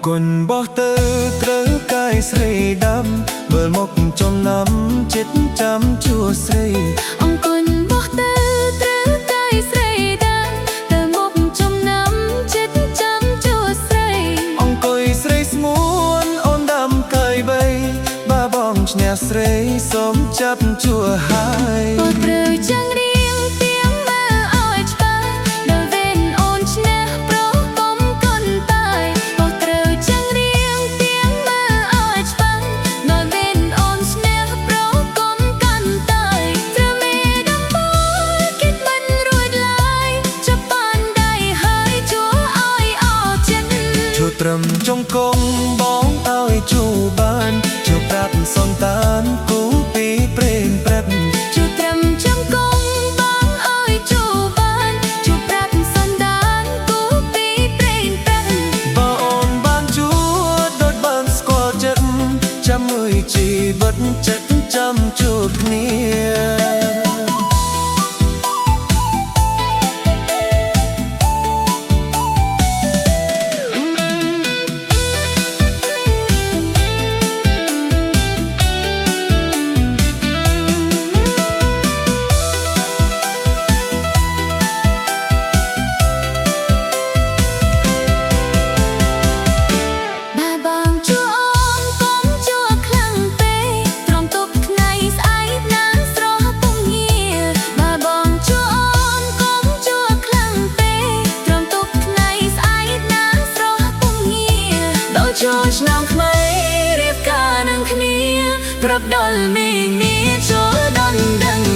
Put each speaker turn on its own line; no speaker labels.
គុណបោះទៅត្រូវកាយស្រីដាំមើលមកចំណាំចិត្តចាំជួស្រី
អង្គុនបោះទៅត្រូវកាយស្រីដាំទៅមកចំណាំចិត្តចាំជួស្រី
អង្គុយស្រីស្មួនអូនដាំកាយបីបាបងឈ្នះស្រីសូមចាប់ជួហើយ
បោះត្រូវចាំងរៀងទៀងមើលឲ្យច្បាស់ដល់វេនអូនឈ្នះប្រកុំកុនតាយបោះត្រូវចាំងរៀងទៀងមើលឲ្យច្បាស់ដល់វេនអូនឈ្នះប្រកុំកុនតាយត្រូវមេដំបូលគិតមិនរួចឡើយចាប់បានដៃហើយជួឲ្យអស់ចិត្ត
ជួត្រឹមចង្គង់បងឲ្យជួបានជួប្រាប់សន្តានគូពីព្រេងព្រឹក
ជួត្រឹមចង្គង់បងឲ្យជួបានជួប្រាប់សន្តានគូពីព្រេងព្រឹក
បើអូនបានជួដូចបានស្គាល់ចិត្តចាំមួយជីវិតចិត្តចាំជួបគ្នា
ចូលឆ្នាំថ្មីរៀបការនឹងគ្នាប្រាប់ដល់មីងនេះចូលដល់ដឹង